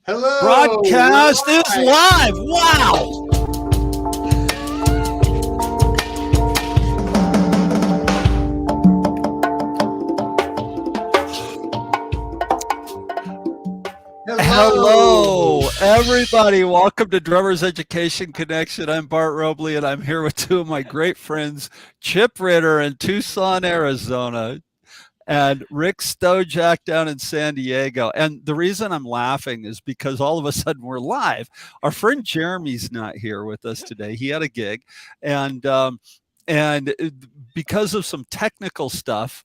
We're Broadcast is live. Wow. Hello, everybody. Welcome to Drummers Education Connection. I'm Bart Robley, and I'm here with two of my great friends, Chip Ritter in Tucson, Arizona, and Rick Stojak down in San Diego. And the reason I'm laughing is because all of a sudden we're live. Our friend Jeremy's not here with us today. He had a gig, and because of some technical stuff,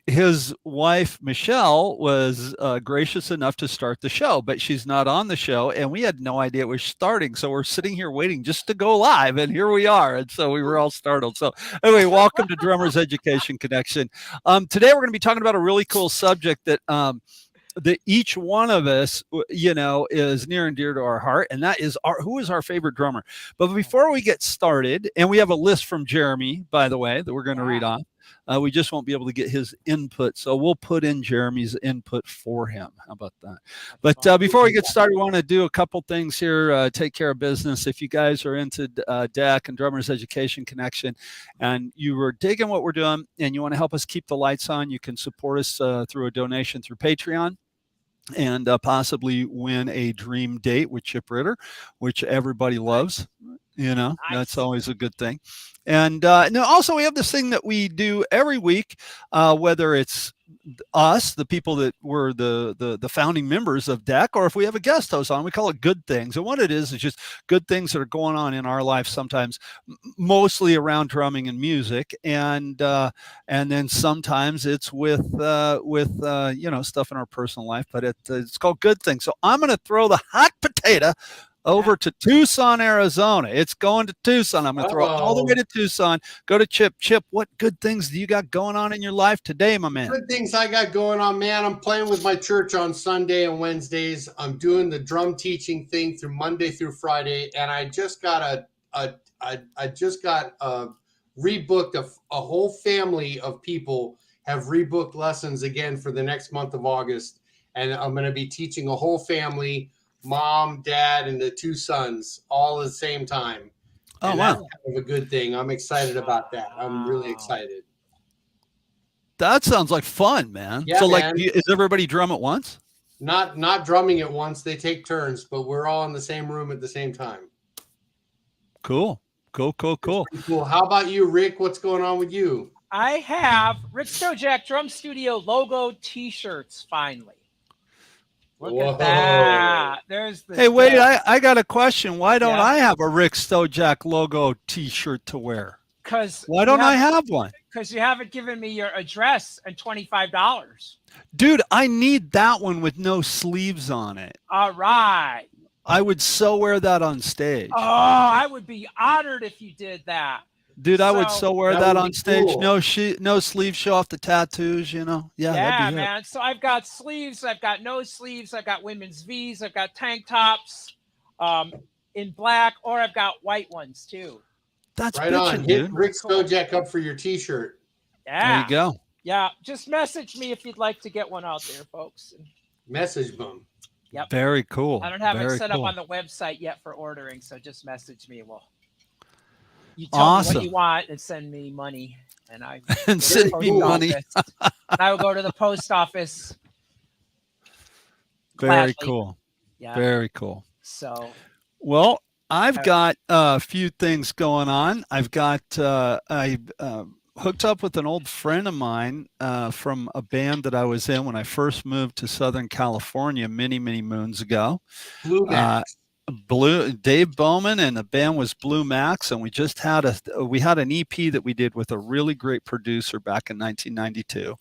his wife Michelle was gracious enough to start the show, but she's not on the show, and we had no idea it was starting. So we're sitting here waiting just to go live, and here we are. And so we were all startled. So anyway, welcome to Drummers Education Connection. Today we're going to be talking about a really cool subject that each one of us, is near and dear to our heart, and that is who is our favorite drummer. But before we get started, and we have a list from Jeremy, by the way, that we're going to read off. We just won't be able to get his input, so we'll put in Jeremy's input for him. How about that? But before we get started, we want to do a couple things here, take care of business. If you guys are into D.E.C and Drummers Education Connection, and you were digging what we're doing, and you want to help us keep the lights on, you can support us through a donation through Patreon, and possibly win a dream date with Chip Ritter, which everybody loves. That's always a good thing. And now also we have this thing that we do every week, whether it's us, the people that were the founding members of D.E.C, or if we have a guest host on, we call it Good Things. And what it is just good things that are going on in our life, sometimes mostly around drumming and music, and then sometimes it's with stuff in our personal life, but it's called Good Things. So I'm going to throw the hot potato over to Tucson, Arizona. It's going to Tucson. I'm going to throw it all the way to Tucson. Go to Chip. Chip, what good things do you got going on in your life today, my man? Good things I got going on, man. I'm playing with my church on Sunday and Wednesdays. I'm doing the drum teaching thing through Monday through Friday, and I just got rebooked a whole family of people have rebooked lessons again for the next month of August, and I'm going to be teaching a whole family. Mom, dad, and the two sons all at the same time. And that's kind of a good thing. I'm excited about that. I'm really excited. That sounds like fun, man. Yeah, so, man. Is everybody drum at once? Not drumming at once. They take turns, but we're all in the same room at the same time. Cool. Cool. How about you, Rick? What's going on with you? I have Rick Stojak Drum Studio logo T-shirts finally. Look at that. There's the. Hey, wait, I got a question. Why don't I have a Rick Stojak logo T-shirt to wear? Why don't I have one? Because you haven't given me your address and $25. Dude, I need that one with no sleeves on it. All right. I would so wear that on stage. Oh, I would be honored if you did that. Dude, I would so wear that on stage. Cool. No sleeves, show off the tattoos, Yeah, yeah, man. So I've got sleeves, I've got no sleeves, I've got women's V's, I've got tank tops in black, or I've got white ones too. That's right on. Hit Rick Stojak up for your T-shirt. Yeah. There you go. Yeah, just message me if you'd like to get one out there, folks. Message them. Yep. Very cool. I don't have it set up on the website yet for ordering, so just message me. You tell me what you want and send me money, and I send me money. And I will go to the post office. Very gladly. Cool. Yeah. Very cool. So, well, I've got a few things going on. I've got I hooked up with an old friend of mine from a band that I was in when I first moved to Southern California many moons ago. Dave Bowman, and the band was Blue Max, and we just had an EP that we did with a really great producer back in 1992.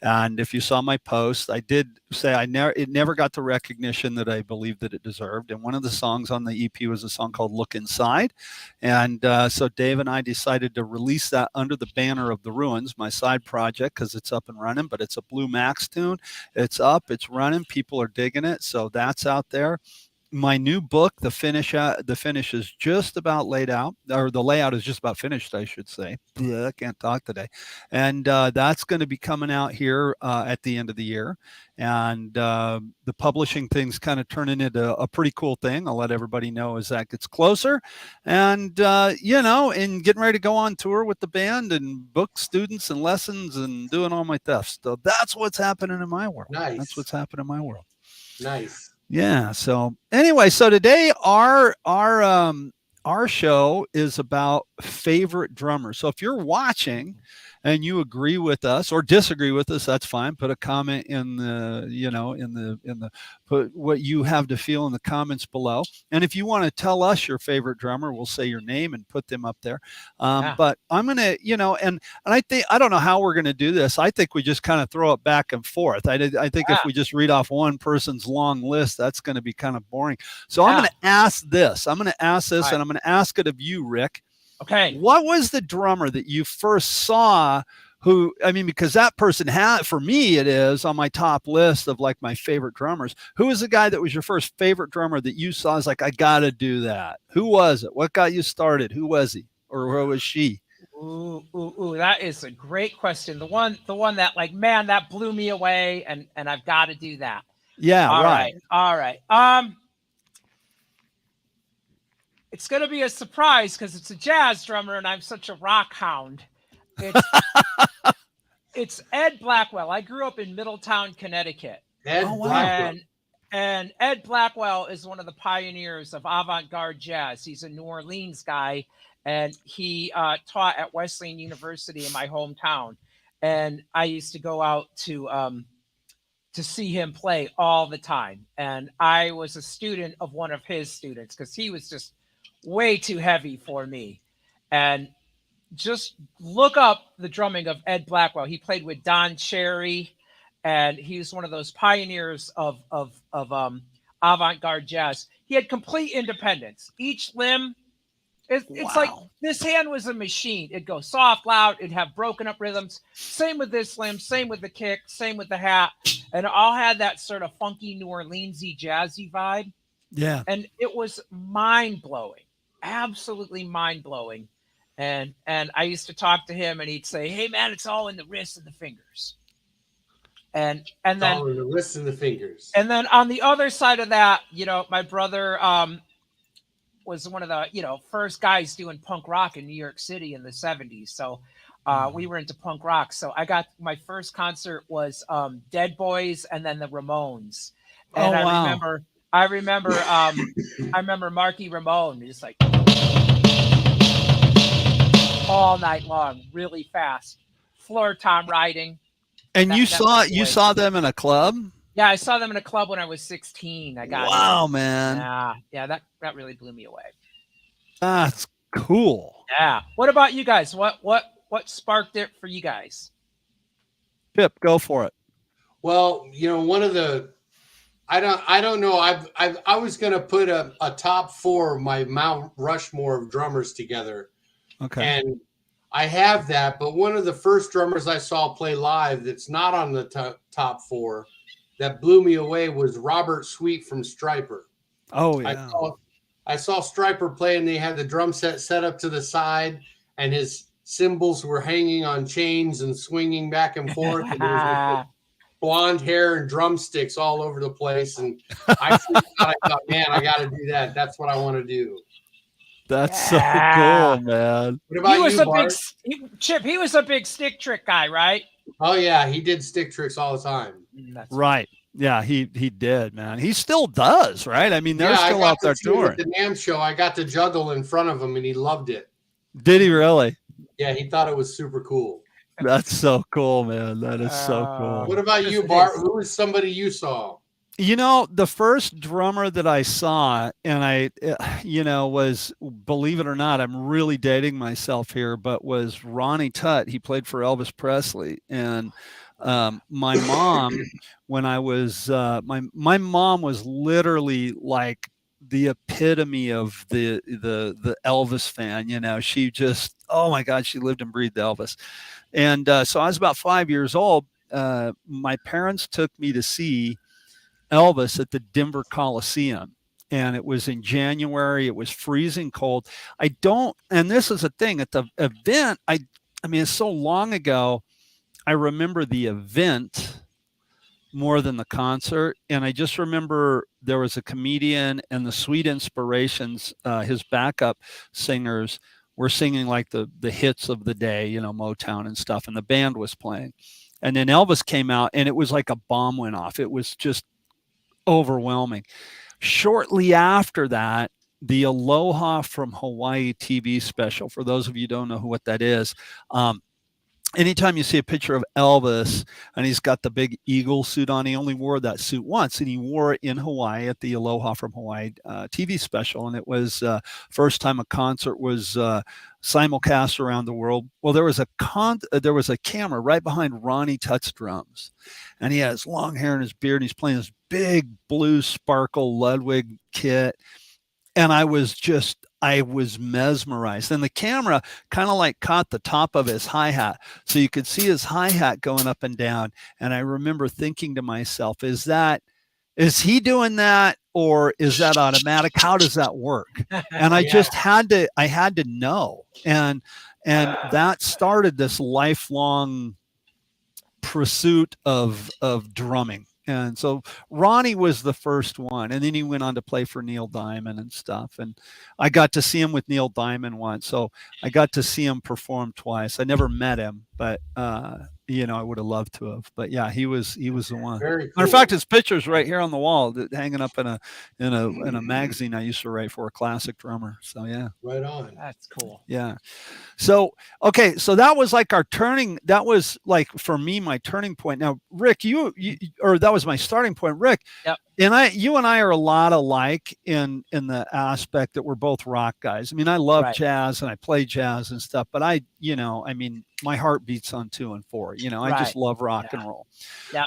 And if you saw my post, I did say it never got the recognition that I believed that it deserved. And one of the songs on the EP was a song called "Look Inside," and so Dave and I decided to release that under the banner of The Ruins, my side project, because it's up and running. But it's a Blue Max tune. It's up, it's running, people are digging it, so that's out there. my new book, the finish is just about laid out, or the layout is just about finished, I should say. Yeah, I can't talk today, and that's going to be coming out here at the end of the year. And the publishing thing's kind of turning into a pretty cool thing. I'll let everybody know as that gets closer, and and getting ready to go on tour with the band and book students and lessons and doing all my stuff. So that's what's happening in my world. Nice. That's what's happening in my world. Nice. Yeah. So anyway, so today our show is about favorite drummers. So if you're watching and you agree with us or disagree with us, that's fine. Put a comment in the, put what you have to feel in the comments below. And if you want to tell us your favorite drummer, we'll say your name and put them up there. But I'm going to, and I think, I don't know how we're going to do this. I think we just kind of throw it back and forth. I think if we just read off one person's long list, that's going to be kind of boring. So I'm going to ask this. I'm going to ask this, and I'm going to ask it of you, Rick. Okay. What was the drummer that you first saw because that person for me, it is on my top list of like my favorite drummers. Who was the guy that was your first favorite drummer that you saw as like, I got to do that? Who was it? What got you started? Who was he or who was she? Ooh, that is a great question. The one that like, man, that blew me away and I've got to do that. Yeah. All right. It's going to be a surprise because it's a jazz drummer and I'm such a rock hound. It's Ed Blackwell. I grew up in Middletown, Connecticut. Blackwell. And Ed Blackwell is one of the pioneers of avant-garde jazz. He's a New Orleans guy, and he taught at Wesleyan University in my hometown. And I used to go out to see him play all the time. And I was a student of one of his students because he was just way too heavy for me. And just look up the drumming of Ed Blackwell. He played with Don Cherry, and he was one of those pioneers of avant-garde jazz. He had complete independence. Each limb, it's like this hand was a machine. It'd go soft, loud. It'd have broken up rhythms. Same with this limb. Same with the kick. Same with the hat. And it all had that sort of funky New Orleansy, jazzy vibe. Yeah. And it was mind-blowing. Absolutely mind-blowing. And I used to talk to him and he'd say, hey man, it's all in the wrists and the fingers. And then all in the wrists and the fingers. And then on the other side of that, my brother was one of the, first guys doing punk rock in New York City in the 70s. So we were into punk rock. So I got my first concert was Dead Boys and then the Ramones. And I remember Marky Ramone just like all night long, really fast, floor tom riding. And you saw them in a club? Yeah, I saw them in a club when I was 16. Wow, man. Yeah, that really blew me away. That's cool. Yeah. What about you guys? What sparked it for you guys? Pip, go for it. Well, one of the I don't know. I was gonna put a top 4 my Mount Rushmore of drummers together. Okay. And I have that, but one of the first drummers I saw play live that's not on the top 4 that blew me away was Robert Sweet from Stryper. Oh, yeah. I saw Stryper play, and they had the drum set up to the side, and his cymbals were hanging on chains and swinging back and forth. And there was blonde hair and drumsticks all over the place. And I thought, man, I got to do that. That's what I want to do. That's so cool, man. What about you, Bart? Chip, he was a big stick trick guy, right? Oh, yeah. He did stick tricks all the time. Right. Yeah, he did, man. He still does, right? I mean, they're still out there touring. At the NAMM show, I got to juggle in front of him, and he loved it. Did he really? Yeah, he thought it was super cool. That's so cool, man. That is so cool. What about you, Bart? Who was somebody you saw? The first drummer that I saw, and I was, believe it or not, I'm really dating myself here, but was Ronnie Tutt. He played for Elvis Presley. And my mom, when I was, my mom was literally like the epitome of the Elvis fan. She just, oh my God, she lived and breathed Elvis. And so I was about 5 years old. My parents took me to see Elvis at the Denver Coliseum. and it was in January. It was freezing cold. And this is a thing at the event. I mean, it's so long ago. I remember the event more than the concert. And I just remember there was a comedian and the Sweet Inspirations, his backup singers were singing like the hits of the day, you know, Motown and stuff, and the band was playing. And then Elvis came out and it was like a bomb went off. It was just overwhelming. Shortly after that, the Aloha from Hawaii TV special, for those of you who don't know what that is, anytime you see a picture of Elvis and he's got the big eagle suit on, he only wore that suit once, and he wore it in Hawaii at the Aloha from Hawaii TV special. And it was first time a concert was simulcast around the world. Well, there was a camera right behind Ronnie Tut's drums, and he had his long hair and his beard, and he's playing this big blue sparkle Ludwig kit. And I was mesmerized. And the camera kind of like caught the top of his hi-hat. So you could see his hi-hat going up and down. And I remember thinking to myself, is he doing that, or is that automatic? How does that work? And I just had to know. And that started this lifelong pursuit of drumming. And so Ronnie was the first one, and then he went on to play for Neil Diamond and stuff. And I got to see him with Neil Diamond once, so I got to see him perform twice. I never met him, but you know, I would have loved to have. But yeah, he was the one. Very cool. Matter of fact, his picture's right here on the wall, hanging up in a magazine I used to write for, a classic drummer. So yeah, right on. That's cool. Yeah. So, okay. So that was like that was like for me, my turning point. Now, Rick, or that was my starting point, Rick. Yep. And you and I are a lot alike in the aspect that we're both rock guys. I mean, I love jazz and I play jazz and stuff, but I mean, my heart beats on 2 and 4, you know, I just love rock and roll. Yeah.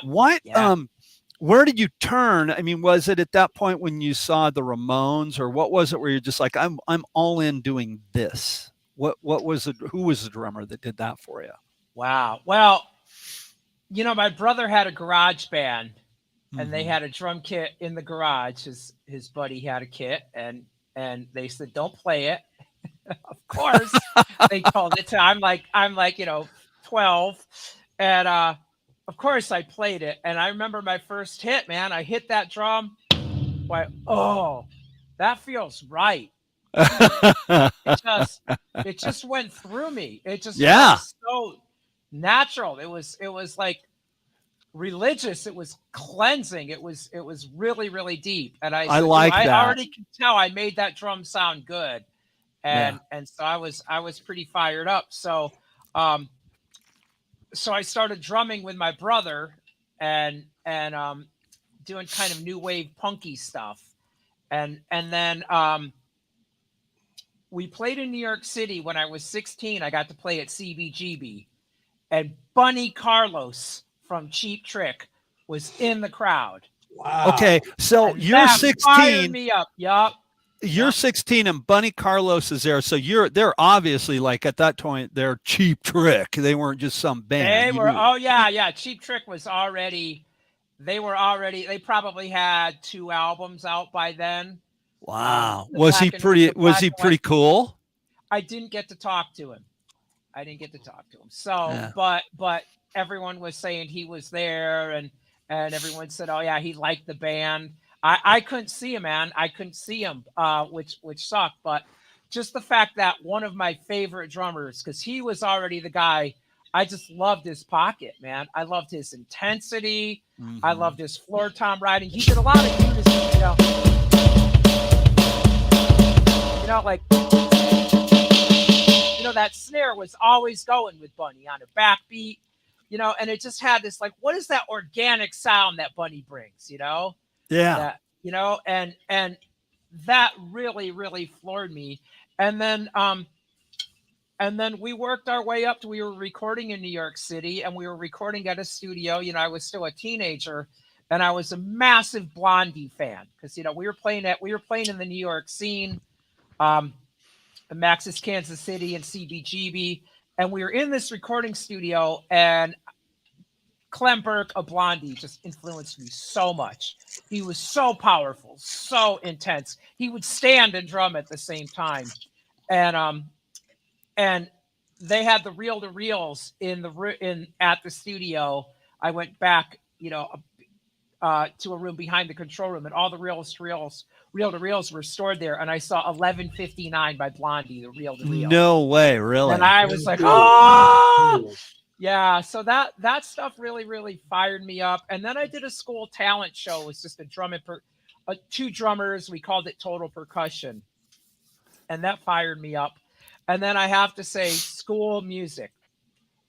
Where did you turn? I mean, was it at that point when you saw the Ramones, or what was it where you're just like, I'm all in doing this? What was it? Who was the drummer that did that for you? Wow. Well, you know, my brother had a garage band, and they had a drum kit in the garage. His buddy had a kit, and they said, don't play it. Of course, they told it to. I'm like, 12, and of course I played it. And I remember my first hit, man. I hit that drum. Why? Oh, that feels right. It just went through me. It just was so natural. It was like religious. It was cleansing. It was really, really deep. And I like that. I already could tell I made that drum sound good. And so I was pretty fired up. So so I started drumming with my brother and doing kind of new wave punky stuff. And then we played in New York City when I was 16. I got to play at CBGB, and Bunny Carlos from Cheap Trick was in the crowd. Wow. Okay, so And you're that 16. fired me up. Yup. You're 16 and Bunny Carlos is there. So they're obviously, like, at that point, they're Cheap Trick. They weren't just some band. They were, Cheap Trick was already, they probably had 2 albums out by then. Wow. Was he pretty cool? I didn't get to talk to him. So, but everyone was saying he was there, and everyone said, oh yeah, he liked the band. I couldn't see him, man. I couldn't see him, which sucked. But just the fact that one of my favorite drummers, because he was already the guy, I just loved his pocket, man. I loved his intensity. I loved his floor tom riding. He did a lot of unison, like, that snare was always going with Bunny on a backbeat, and it just had this, like, what is that organic sound that Bunny brings, Yeah. That, and that really, really floored me. And then we worked our way up to, we were recording in New York City, and we were recording at a studio. I was still a teenager, and I was a massive Blondie fan, because, we were playing in the New York scene, Max's Kansas City and CBGB. And we were in this recording studio, and Clem Burke of Blondie just influenced me so much. He was so powerful, so intense. He would stand and drum at the same time, and they had the reel to reels in at the studio. I went back, to a room behind the control room, and all the reel to reels were stored there. And I saw 11:59 by Blondie, the reel to reel. No way, really. And I was like, oh, yeah. So that stuff really, really fired me up. And then I did a school talent show. It was just two drummers. We called it Total Percussion, and that fired me up. And then I have to say, school music.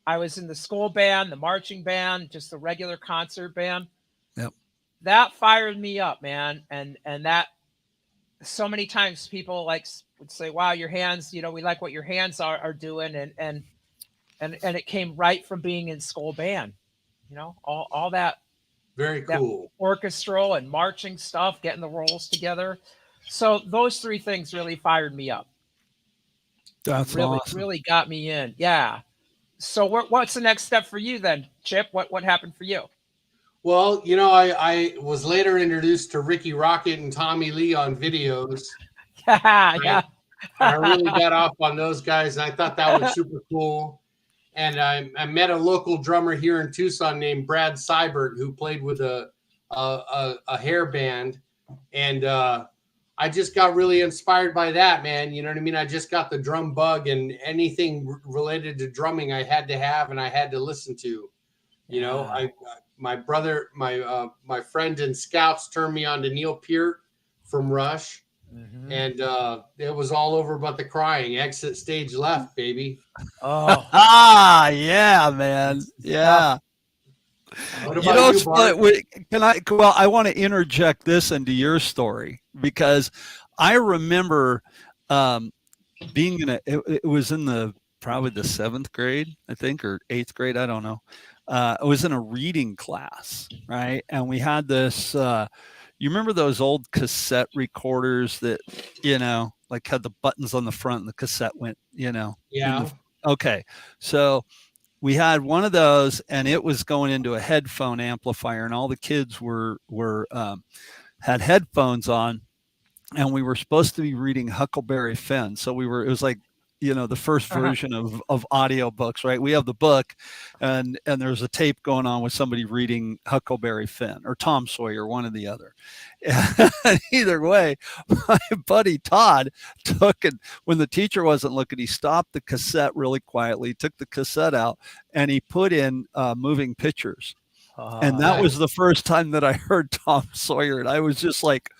I was in the school band, the marching band, just the regular concert band. Yep. That fired me up, man. And that so many times people would say, wow, your hands, we like what your hands are doing. And it came right from being in school band, all that. Very cool. That orchestral and marching stuff, getting the rolls together. So those three things really fired me up. That's really, awesome. Really got me in. Yeah. So what's the next step for you then, Chip? What happened for you? Well, I was later introduced to Ricky Rocket and Tommy Lee on videos. Yeah. I really got off on those guys, and I thought that was super cool. And I met a local drummer here in Tucson named Brad Seiberg, who played with a hair band. And I just got really inspired by that, man. You know what I mean? I just got the drum bug, and anything related to drumming I had to have and I had to listen to. My brother, my friend in Scouts turned me on to Neil Peart from Rush. Mm-hmm. And it was all over but the crying. Exit stage left, baby. Oh. Yeah, man. Yeah. What about you, Bart? I want to interject this into your story, because I remember being it was in probably the 7th grade, I think, or 8th grade. I don't know. I was in a reading class, right? And we had this, you remember those old cassette recorders that, had the buttons on the front and the cassette went, Yeah. Okay. So we had one of those, and it was going into a headphone amplifier, and all the kids had headphones on, and we were supposed to be reading Huckleberry Finn. So it was like, the first version of audio books, right? We have the book, and there's a tape going on with somebody reading Huckleberry Finn or Tom Sawyer, one or the other. And either way, my buddy Todd when the teacher wasn't looking, he stopped the cassette really quietly, took the cassette out, and he put in moving pictures. And that was the first time that I heard Tom Sawyer, and I was just like,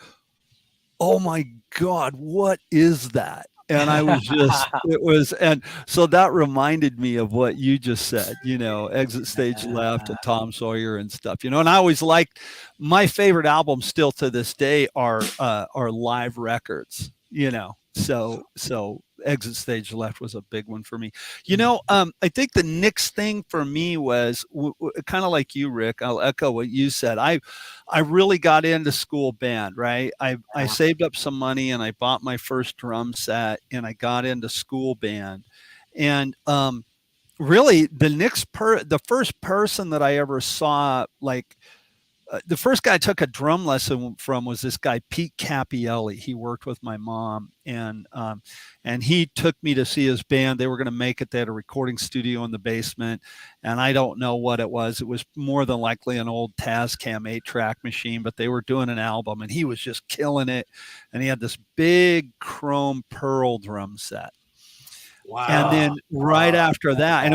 oh my God, what is that? And I was and so that reminded me of what you just said, Exit Stage Left and Tom Sawyer and stuff, and I always liked, my favorite albums still to this day are live records, so Exit Stage Left was a big one for me. I think the next thing for me was kind of like you, Rick. I'll echo what you said. I really got into school band, right? I saved up some money and I bought my first drum set, and I got into school band. And really the first person that I ever saw, the first guy I took a drum lesson from was this guy, Pete Capielli. He worked with my mom, and he took me to see his band. They were going to make it. They had a recording studio in the basement, and I don't know what it was. It was more than likely an old Tascam 8-track machine, but they were doing an album, and he was just killing it. And he had this big chrome pearl drum set. Wow. And then right after that, and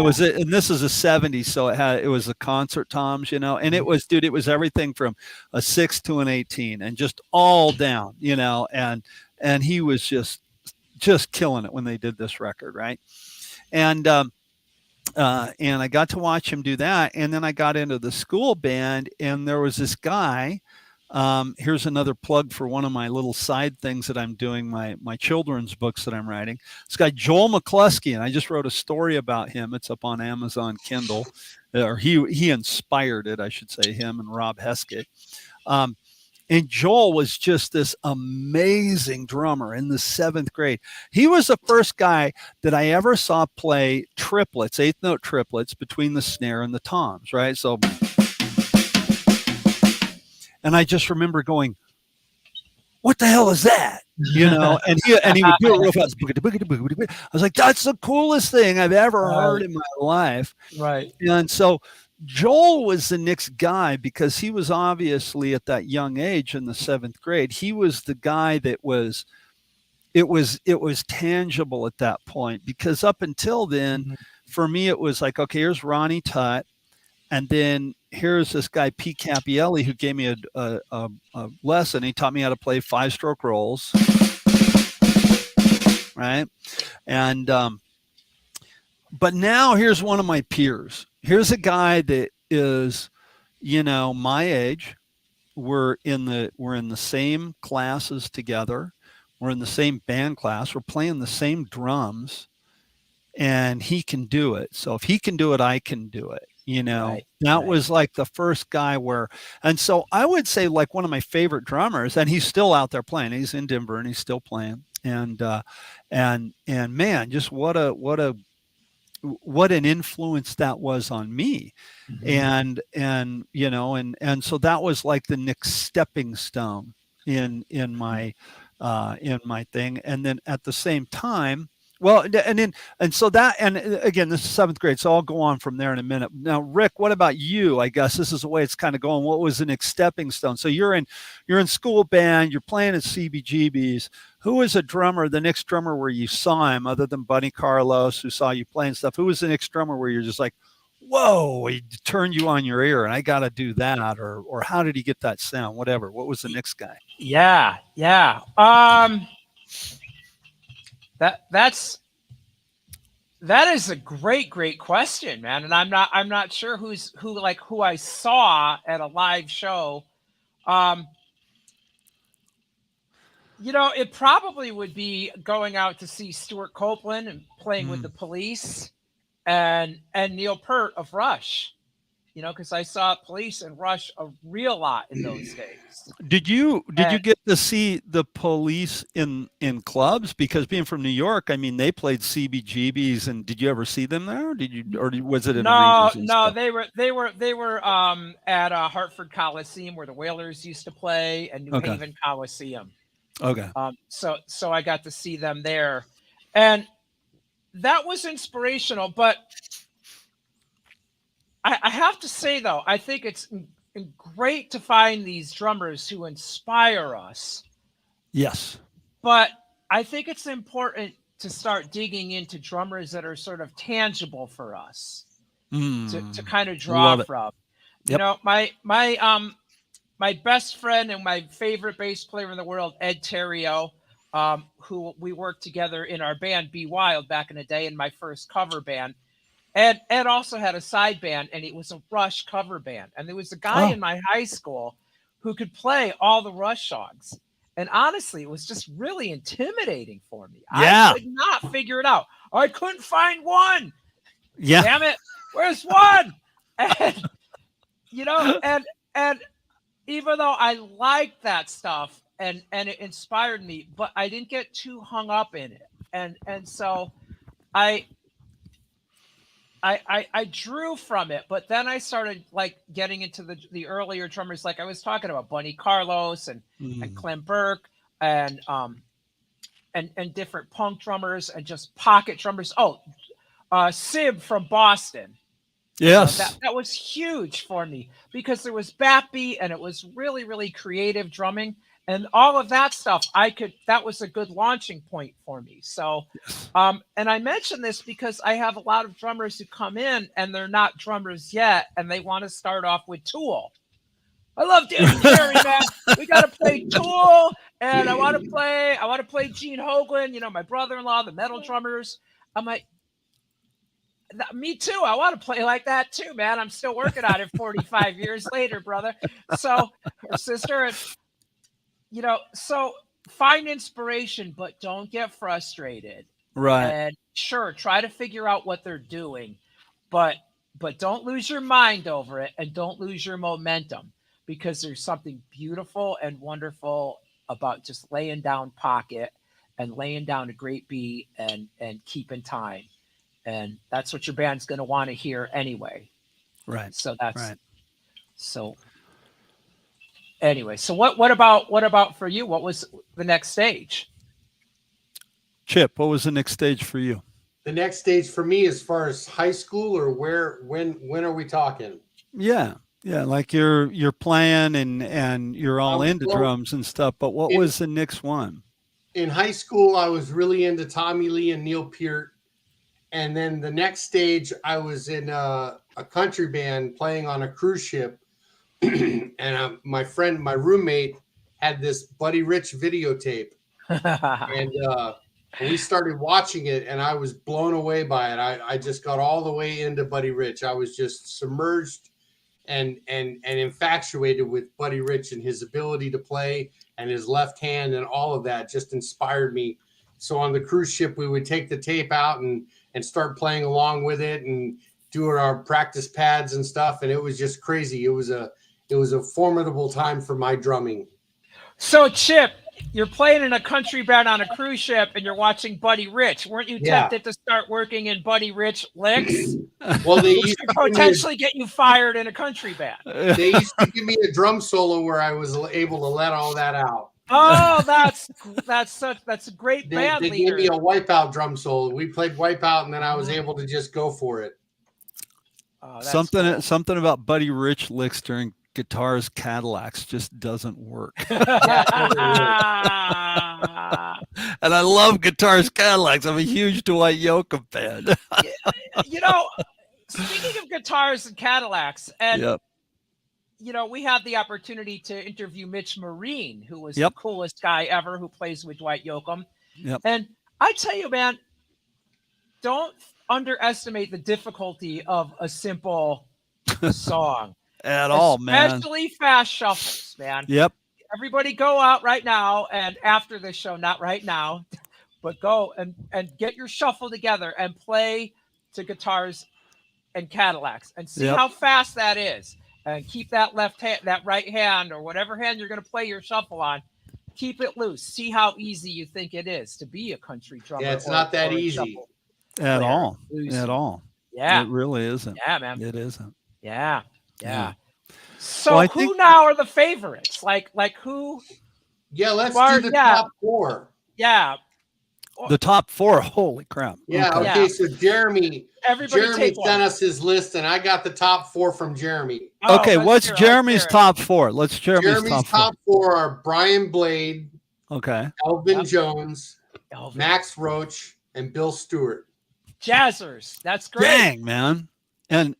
this is a 70s, so it was the concert toms, and it was everything from a 6 to an 18 and just all down, and he was just killing it when they did this record, right? And I got to watch him do that, and then I got into the school band, and there was this guy. Here's another plug for one of my little side things that I'm doing, my children's books that I'm writing. This guy, Joel McCluskey, and I just wrote a story about him. It's up on Amazon Kindle, or he inspired it, I should say, him and Rob Heskett. And Joel was just this amazing drummer in the 7th grade. He was the first guy that I ever saw play triplets, 8th note triplets between the snare and the toms, right? So And I just remember going, what the hell is that? And he would do it real fast. I was like, that's the coolest thing I've ever heard in my life. Right. And so Joel was the next guy because he was obviously at that young age in the 7th grade. He was the guy that was it was tangible at that point, because up until then, Mhm. for me, it was like, okay, here's Ronnie Tutt. And then here's this guy, Pete Capielli, who gave me a lesson. He taught me how to play 5-stroke rolls. Right. And, but now here's one of my peers. Here's a guy that is, my age. We're in the same classes together. We're in the same band class. We're playing the same drums, and he can do it. So if he can do it, I can do it. Right. That Right. was like the first guy and so I would say like one of my favorite drummers, and he's still out there playing. He's in Denver and he's still playing. And man, just what an influence that was on me. Mhm. And so that was like the next stepping stone in my thing. And then at the same time, well, and so that, and again, this is 7th grade, so I'll go on from there in a minute. Now, Rick, what about you? I guess this is the way it's kind of going. What was the next stepping stone? So you're in school band, you're playing at CBGB's. Who was a drummer, the next drummer where you saw him, other than Buddy Carlos, who saw you playing stuff? Who was the next drummer where you're just like, whoa, he turned you on your ear and I got to do that? Or how did he get that sound? Whatever. What was the next guy? Yeah. Yeah. That is a great question, man. And I'm not sure who I saw at a live show. Um, it probably would be going out to see Stuart Copeland and playing with the Mm. Police and Neil Peart of Rush. Because I saw Police and Rush a real lot in those days. Did you And get to see the Police in clubs? Because being from New York, I mean, they played CBGBs, and did you ever see them there? Was it in no, arenas and no, stuff? they were at Hartford Coliseum where the Whalers used to play, and New Okay. Haven Coliseum. Okay. So I got to see them there, and that was inspirational. But I have to say, though, I think it's great to find these drummers who inspire us. Yes. But I think it's important to start digging into drummers that are sort of tangible for us to kind of draw Love it. from. Yep. My best friend and my favorite bass player in the world, Ed Terrio, who we worked together in our band Be Wild back in the day in my first cover band. Ed also had a side band, and it was a Rush cover band. And there was a guy Oh, in my high school who could play all the Rush songs. And honestly, it was just really intimidating for me. I yeah. could not figure it out. I couldn't find one. Yeah. Damn it. Where's one? And and even though I liked that stuff and it inspired me, but I didn't get too hung up in it. And so I I drew from it, but then I started like getting into the earlier drummers, like I was talking about Bunny Carlos and Mm. Clem Burke and different punk drummers and just pocket drummers. Oh, Sib from Boston. That Yes. that was huge for me because there was backbeat and it was really creative drumming and all of that stuff. That was a good launching point for me. So, and I mention this because I have a lot of drummers who come in and they're not drummers yet and they want to start off with Tool. I love Danny Carey, man. We got to play Tool, and I want to play Gene Hoglan. My brother-in-law, the metal drummers. I'm like, me too. I want to play like that too, man. I'm still working on it 45 years later, brother. So, or sister, and so find inspiration, but don't get frustrated. Right. And sure, try to figure out what they're doing, but don't lose your mind over it, and don't lose your momentum because there's something beautiful and wonderful about just laying down pocket and laying down a great beat and keeping time, and that's what your band's going to want to hear anyway. Right. So that's Right. so Anyway, so what about for you? What was the next stage? Chip, what was the next stage for you? The next stage for me, as far as high school, or when are we talking? Yeah. Yeah, like you're playing and you're all into Well, drums and stuff, but what in was the next one? in high school, I was really into Tommy Lee and Neil Peart, and then the next stage, I was in a country band playing on a cruise ship, and my roommate, had this Buddy Rich videotape, and we started watching it, and I was blown away by it. I just got all the way into Buddy Rich. I was just submerged and infatuated with Buddy Rich and his ability to play and his left hand, and all of that just inspired me. So on the cruise ship, we would take the tape out and start playing along with it and doing our practice pads and stuff, and it was just crazy. It was a formidable time for my drumming. So, Chip, you're playing in a country band on a cruise ship and you're watching Buddy Rich. Weren't you Yeah. tempted to start working in Buddy Rich licks? Well, they Which used could to give me potentially get you fired in a country band. they used to give me a drum solo where I was able to let all that out. Oh, that's a great They, band they leader. gave me a Wipeout drum solo. We played Wipeout, and then I was able to just go for it. Oh, that's Something cool. something about Buddy Rich licks during guitars Cadillacs just doesn't work. And I love guitars Cadillacs. I'm a huge Dwight Yoakam fan. You know, speaking of guitars and Cadillacs, and Yep. we had the opportunity to interview Mitch Marine, who was Yep. the coolest guy ever, who plays with Dwight Yoakam. Yep. And I tell you, man, don't underestimate the difficulty of a simple song, At all, man. especially fast shuffles, man. Yep. Everybody go out right now, and after this show, not right now, but go and get your shuffle together and play to guitars and Cadillacs and see Yep. how fast that is. And keep that left hand, that right hand, or whatever hand you're going to play your shuffle on, keep it loose. See how easy you think it is to be a country drummer. Yeah, it's not that or a easy. shuffle At player. all. Loose. At all. Yeah. It really isn't. Yeah, man. It isn't. Yeah. Yeah. So Well, I who think- now are the favorites? Like who? Yeah, let's Bart, do the yeah. top four. Yeah. The top four. Holy crap. Yeah, Okay. Yeah. okay. So Jeremy Everybody take sent one. us his list, and I got the top four from Jeremy. Oh, Okay, let's what's hear it, Jeremy's let's hear it. top four? Let's Jeremy's top Top four are Brian Blade, Okay. Elvin Yep. Jones, Elvis. Max Roach, and Bill Stewart. Jazzers. That's great. Dang, man. And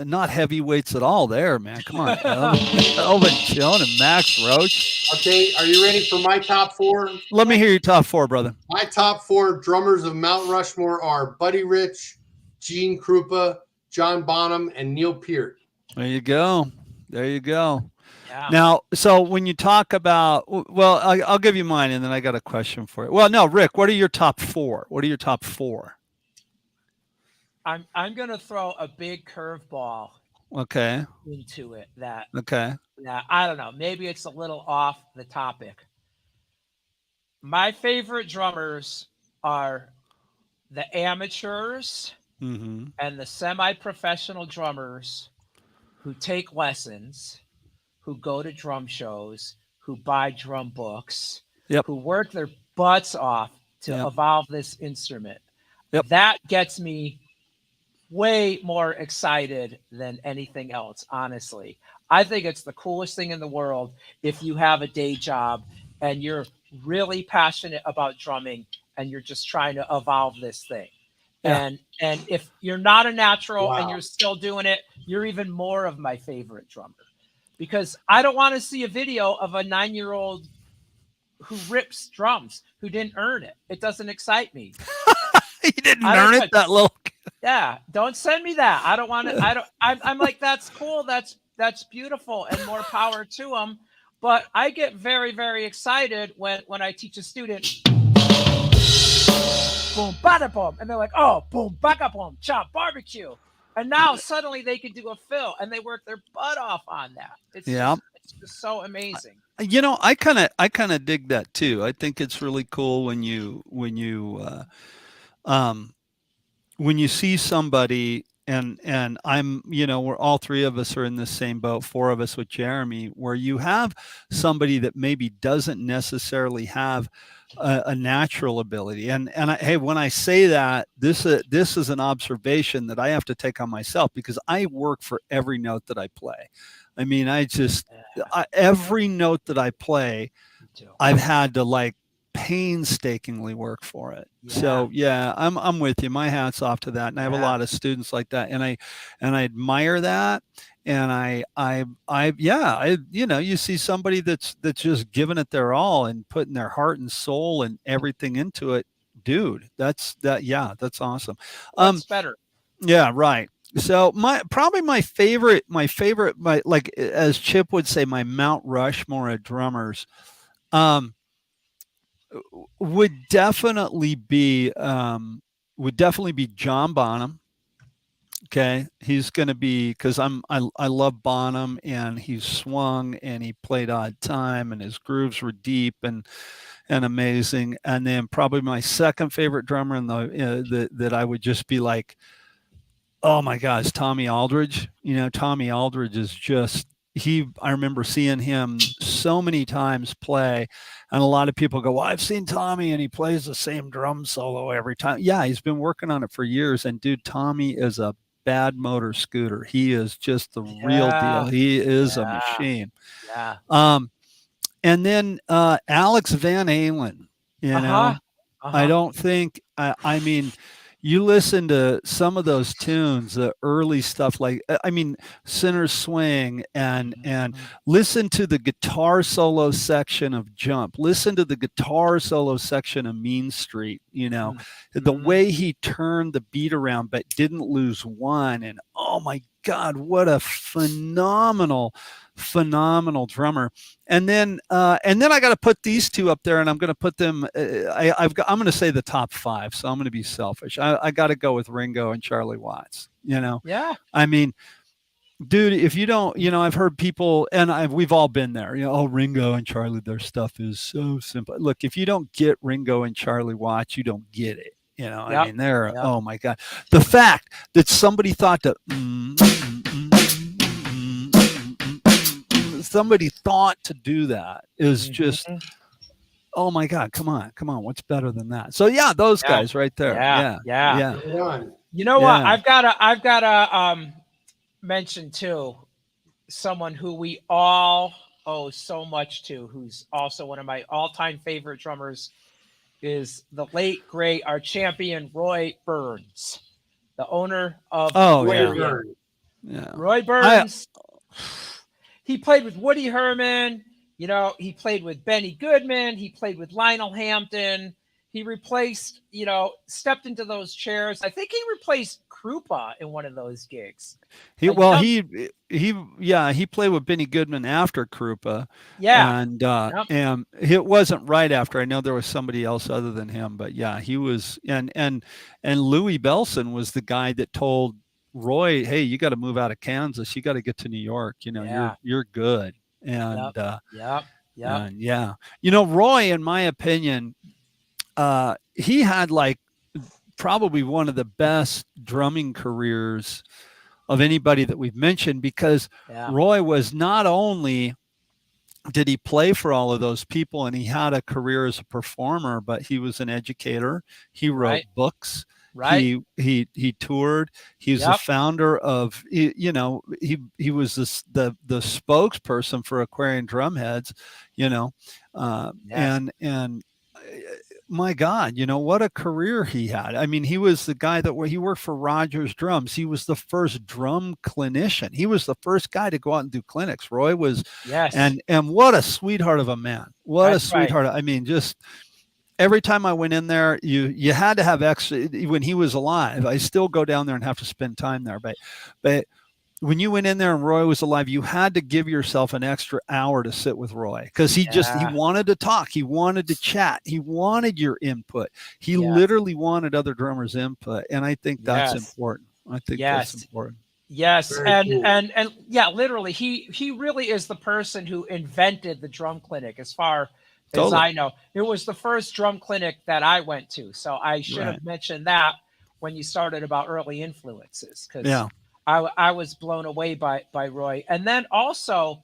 not heavyweights at all there, man. Come on. Elvin Jones and Max Roach. Okay, are you ready for my top four? Let me hear your top four, brother. My top four drummers of Mount Rushmore are Buddy Rich, Gene Krupa, John Bonham, and Neil Peart. There you go. There you go. Yeah. Now, so when you talk about, well, I'll give you mine, and then I got a question for you. Well, no, Rick, what are your top four? What are your top four? I'm gonna throw a big curveball Okay. into it that Okay. I don't know, maybe it's a little off the topic. My favorite drummers are the amateurs Mm-hmm. and the semi-professional drummers who take lessons, who go to drum shows, who buy drum books, Yep. who work their butts off to Yep. evolve this instrument. Yep. That gets me way more excited than anything else, honestly. I think it's the coolest thing in the world if you have a day job and you're really passionate about drumming and you're just trying to evolve this thing. Yeah. And if you're not a natural and Wow. you're still doing it, you're even more of my favorite drummer. Because I don't want to see a video of a 9-year-old who rips drums, who didn't earn it. It doesn't excite me. He didn't I don't earn know. it, that little. Yeah, don't send me that. I don't want to. I don't. I'm like, that's cool. That's beautiful, and more power to them. But I get very, very excited when I teach a student. Boom, bada boom, and they're like, oh, boom, baka boom, chop, barbecue, and now suddenly they can do a fill, and they work their butt off on that. It's Yeah. it's just so amazing. You know, I kind of dig that too. I think it's really cool when you see somebody and I'm, we're all three of us are in the same boat, four of us with Jeremy, where you have somebody that maybe doesn't necessarily have a natural ability. Hey, when I say that, this is an observation that I have to take on myself, because I work for every note that I play. I mean, every note that I play, Me too. I've had to like painstakingly work for it. So yeah, I'm with you. My hat's off to that. And I have a lot of students like that. And I admire that. And you see somebody that's just giving it their all and putting their heart and soul and everything into it. Dude, that's awesome. What's better? Yeah, right. So my favorite, like as Chip would say, my Mount Rushmore of drummers, would definitely be John Bonham. Okay, he's going to be, because I love Bonham, and he swung and he played odd time and his grooves were deep and amazing. And then probably my second favorite drummer that I would just be like, oh my gosh, Tommy Aldridge. Tommy Aldridge is just I remember seeing him so many times play, and a lot of people go, well, I've seen Tommy and he plays the same drum solo every time. Yeah, he's been working on it for years. And dude, Tommy is a bad motor scooter. He is just the real deal. He is a machine. Yeah. And then Alex Van Halen, I don't think, I mean, you listen to some of those tunes, the early stuff, like, Sinner's Swing, and listen to the guitar solo section of Jump. Listen to the guitar solo section of Mean Street, the way he turned the beat around but didn't lose one. And oh my God, what a phenomenal drummer. And then I got to put these two up there, and I'm going to put them. I'm going to say the top five, so I'm going to be selfish. I got to go with Ringo and Charlie Watts. Yeah. I mean, dude, if you don't, I've heard people, and we've all been there. Oh, Ringo and Charlie, their stuff is so simple. Look, if you don't get Ringo and Charlie Watts, you don't get it. I mean, they're oh my God, the fact that somebody thought to. Somebody thought to do that is just, oh my God, come on, what's better than that? So yeah, those guys right there. Yeah. You know what, I've gotta mention too, someone who we all owe so much to, who's also one of my all-time favorite drummers, is the late great, our champion, Roy Burns, the owner of Roy Burns. He played with Woody Herman. He played with Benny Goodman. He played with Lionel Hampton. He replaced, stepped into those chairs. I think he replaced Krupa in one of those gigs. He played with Benny Goodman after Krupa. Yeah. And it wasn't right after. I know there was somebody else other than him, but yeah, he was, and Louis Belson was the guy that told Roy, hey, you got to move out of Kansas. You got to get to New York. You're good. And Roy, in my opinion, he had like probably one of the best drumming careers of anybody that we've mentioned, because Roy was not only did he play for all of those people and he had a career as a performer, but he was an educator. He wrote books. Right. He toured. He's the founder of, he was the spokesperson for Aquarian Drumheads, and my God, what a career he had. I mean, he was the guy he worked for Rogers Drums. He was the first drum clinician. He was the first guy to go out and do clinics. Roy was, and what a sweetheart of a man. What a sweetheart. Right. I mean, just every time I went in there, you had to have extra. When he was alive, I still go down there and have to spend time there. But when you went in there and Roy was alive, you had to give yourself an extra hour to sit with Roy, because he wanted to talk. He wanted to chat. He wanted your input. He literally wanted other drummers' input. And I think that's important. I think that's important. Yes. And literally, he really is the person who invented the drum clinic, as far as I know. It was the first drum clinic that I went to. So I should have mentioned that when you started about early influences, because Yeah. I was blown away by Roy. And then also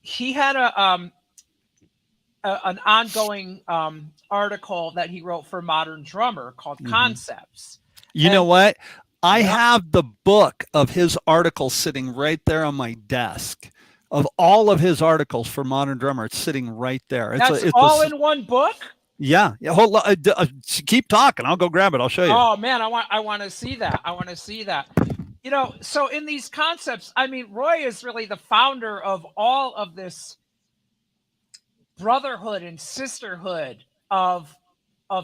he had an ongoing article that he wrote for Modern Drummer called Concepts. You know And what? I yeah, have the book of his articles sitting right there on my desk. Of all of his articles for Modern Drummer, it's sitting right there. that's all in one book. Yeah. Hold on, keep talking. I'll go grab it. I'll show you. Oh man, I want to see that. I want to see that. You know, so in these concepts, I mean, Roy is really the founder of all of this brotherhood and sisterhood of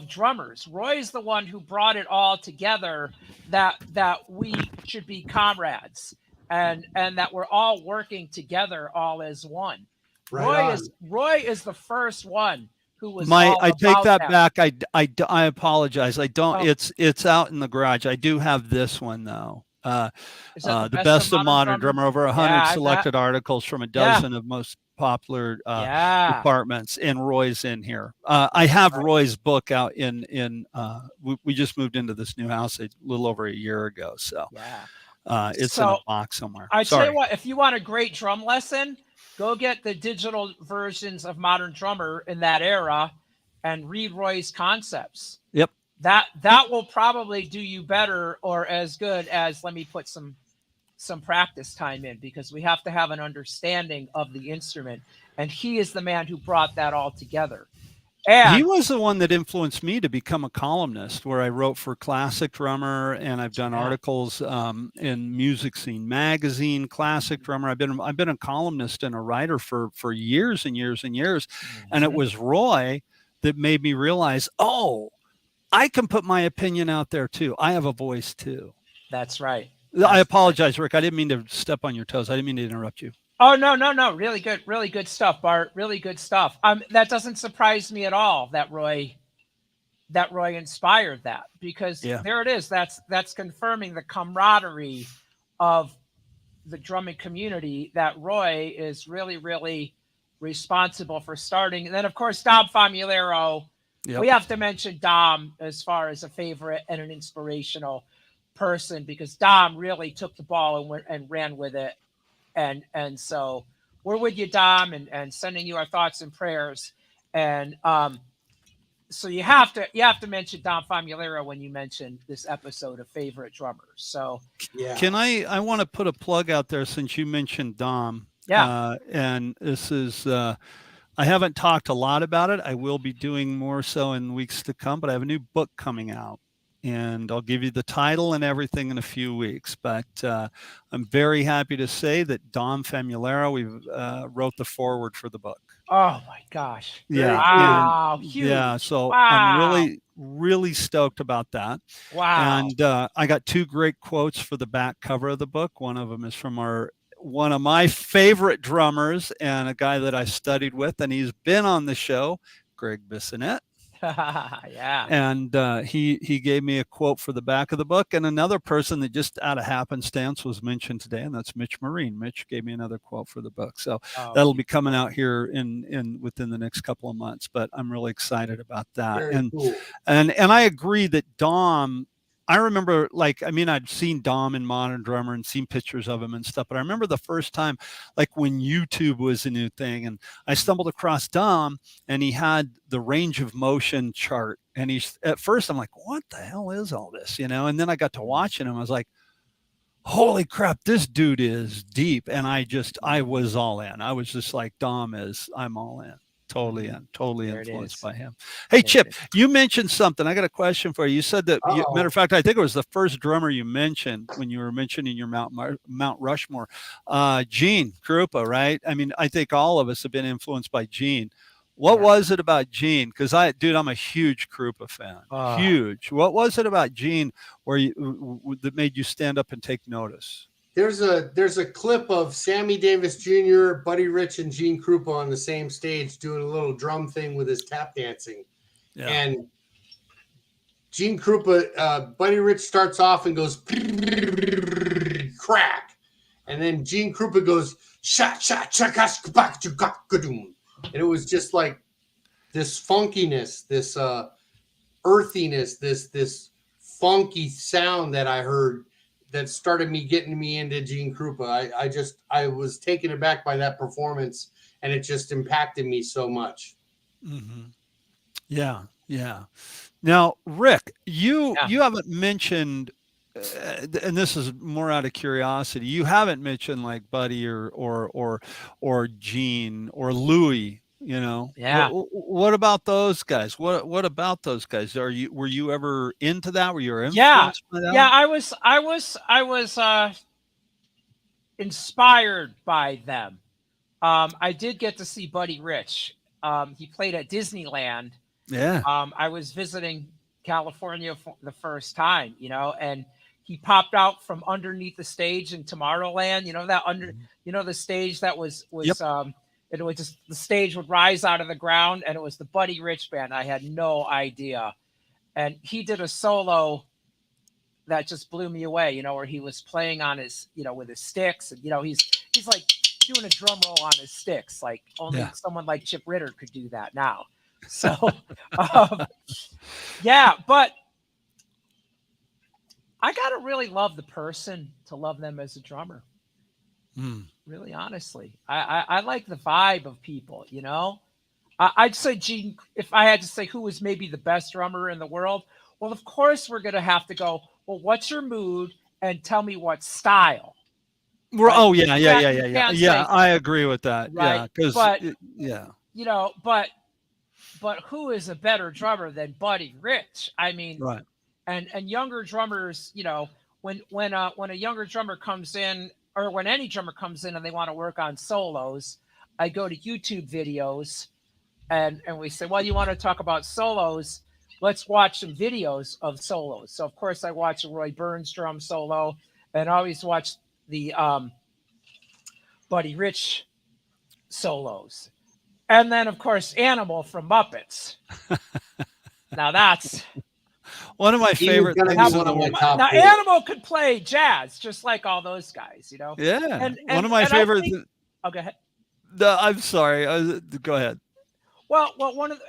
drummers. Roy is the one who brought it all together, that we should be comrades, and that we're all working together all as one. Right Roy is the first one who was I all take about that that. back. I apologize. I don't. Oh, It's out in the garage. I do have this one though. is that The best of modern drummer? drummer, over Yeah, 100 I bet. selected articles from a Yeah, dozen of most popular yeah. departments, and Roy's in here. I have Roy's book out in we just moved into this new house a little over a year ago, so Yeah. it's in a So box somewhere. I tell you Sorry. what, if you want a great drum lesson, go get the digital versions of Modern Drummer in that era and read Roy's concepts. Yep. That will probably do you better, or as good as, let me put some practice time in, because we have to have an understanding of the instrument. And he is the man who brought that all together. He And was the one that influenced me to become a columnist, where I wrote for Classic Drummer, and I've done articles in Music Scene magazine, Classic Drummer. I've been a columnist and a writer for years and years and years, and it was Roy that made me realize, oh, I can put my opinion out there too. I have a voice too. that's right. I apologize, Rick. I didn't mean to step on your toes. I didn't mean to interrupt you. Oh, no. Really good stuff, Bart. Really good stuff. That doesn't surprise me at all that Roy inspired that, because there it is. That's confirming the camaraderie of the drumming community that Roy is really, really responsible for starting. And then of course, Dom Famulero. Yep. We have to mention Dom as far as a favorite and an inspirational person, because Dom really took the ball and ran with it. And so we're with you, Dom, and sending you our thoughts and prayers. And so you have to mention Dom Famulero when you mention this episode of favorite drummers. So yeah. Can I want to put a plug out there, since you mentioned Dom. Yeah. And this is I haven't talked a lot about it. I will be doing more so in weeks to come, but I have a new book coming out, and I'll give you the title and everything in a few weeks. But I'm very happy to say that Dom Famulero, we've wrote the foreword for the book. Oh my gosh. Yeah. Wow. And, Huge. yeah. So wow. I'm really, really stoked about that. Wow. And I got two great quotes for the back cover of the book. One of them is from one of my favorite drummers, and a guy that I studied with, and he's been on the show, Greg Bissonette. Yeah. And he gave me a quote for the back of the book. And another person that just out of happenstance was mentioned today, and that's Mitch Marine. Mitch gave me another quote for the book. So that'll be coming out here in within the next couple of months. But I'm really excited about that. Very cool. And I agree that Dom, I remember, I'd seen Dom in Modern Drummer and seen pictures of him and stuff, but I remember the first time, like when YouTube was a new thing, and I stumbled across Dom, and he had the range of motion chart. And at first I'm like, what the hell is all this? And then I got to watching him. I was like, holy crap, this dude is deep. And I was all in. I was just like, I'm all in. Totally influenced by him. Hey, Chip, you mentioned something. I got a question for you. You said that, matter of fact, I think it was the first drummer you mentioned when you were mentioning your Mount Rushmore, Gene Krupa, right? I mean, I think all of us have been influenced by Gene. What was it about Gene? Because I'm a huge Krupa fan. Huge. What was it about Gene that made you stand up and take notice? There's a clip of Sammy Davis Jr., Buddy Rich, and Gene Krupa on the same stage doing a little drum thing with his tap dancing. Yeah. And Gene Krupa, Buddy Rich starts off and goes crack. And then Gene Krupa goes shot, and it was just like this funkiness, this earthiness, this funky sound that I heard that started getting me into Gene Krupa. I was taken aback by that performance, and it just impacted me so much. Mm-hmm. Yeah, yeah. Now, Rick, you Yeah. you haven't mentioned, and this is more out of curiosity. You haven't mentioned like Buddy or Gene or Louie. You know, Yeah. what about those guys? What about those guys? Were you ever into that? Were you ever Yeah. influenced by Yeah. that? I was inspired by them. I did get to see Buddy Rich. He played at Disneyland. Yeah. I was visiting California for the first time, and he popped out from underneath the stage in Tomorrowland. Mhm. The stage that was Yep. it was just the stage would rise out of the ground, and it was the Buddy Rich band. I had no idea, and he did a solo that just blew me away. Where he was playing on his, with his sticks, and he's like doing a drum roll on his sticks, like only Yeah. someone like Chip Ritter could do that now. So, um, yeah, but I gotta really love the person to love them as a drummer. Mm. Really, honestly, I like the vibe of people. I'd say Gene. If I had to say who was maybe the best drummer in the world, well, of course we're gonna have to go. Well, what's your mood, and tell me what style. Right? Oh yeah, yeah, yeah, You yeah, yeah. can't Yeah, say I agree with that. right, Yeah, because but yeah, but who is a better drummer than Buddy Rich? I mean, right. and younger drummers, when a younger drummer comes in, or when any drummer comes in and they want to work on solos, I go to YouTube videos, and we say, well, you want to talk about solos? Let's watch some videos of solos. So of course I watch a Roy Burns drum solo, and I always watch the Buddy Rich solos, and then of course Animal from Muppets. Now that's One of my He was favorite going to things be in one the of my world. top now four. Animal could play jazz just like all those guys, Yeah, one and of my and I favorite. think, oh, go ahead. No, I'm sorry. Go ahead. Well,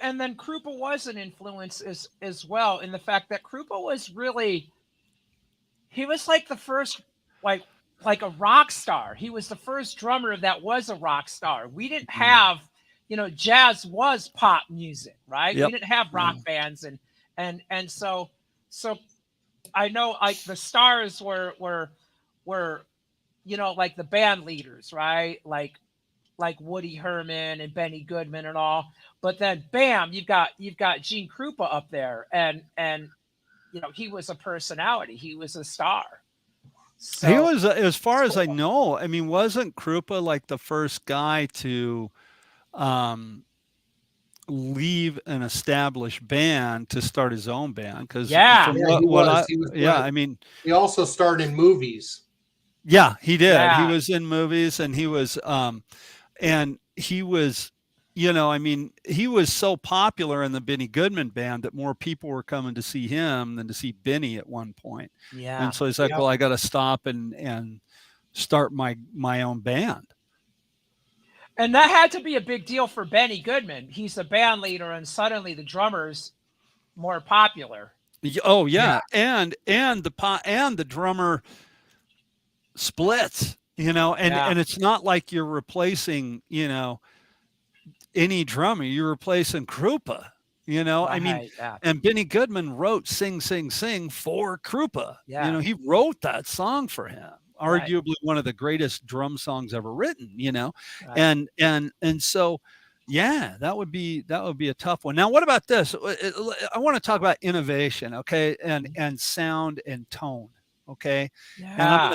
and then Krupa was an influence as well, in the fact that Krupa was really, he was like the first, like like a rock star. He was the first drummer that was a rock star. We didn't Mm. have, jazz was pop music, right? We Yep. didn't have rock Yeah. bands, and so I know, like, the stars were like the band leaders, right? Like Woody Herman and Benny Goodman and all. But then, bam, you've got Gene Krupa up there, and he was a personality. He was a star. He So was, as it's far as I cool. know. I mean, wasn't Krupa like the first guy to um, leave an established band to start his own band? Because Yeah, from Yeah, he what was. I, He was. yeah, I mean, He also starred in movies. yeah, he did. He yeah, was in movies, and he was, I mean, he was so popular in the Benny Goodman band that more people were coming to see him than to see Benny at one point. yeah. And so he's like, Yep. well, I got to stop and start my own band. And that had to be a big deal for Benny Goodman. He's a band leader, and suddenly the drummer's more popular. Oh Yeah. yeah, and the drummer splits, Yeah, and it's not like you're replacing, any drummer. You're replacing Krupa. I mean, right. Yeah, and Benny Goodman wrote "Sing, Sing, Sing" for Krupa. yeah, He wrote that song for him. right, Arguably one of the greatest drum songs ever written. right. And so, yeah, that would be a tough one. Now, what about this? I want to talk about innovation, okay, and sound and tone. Okay. And Yeah.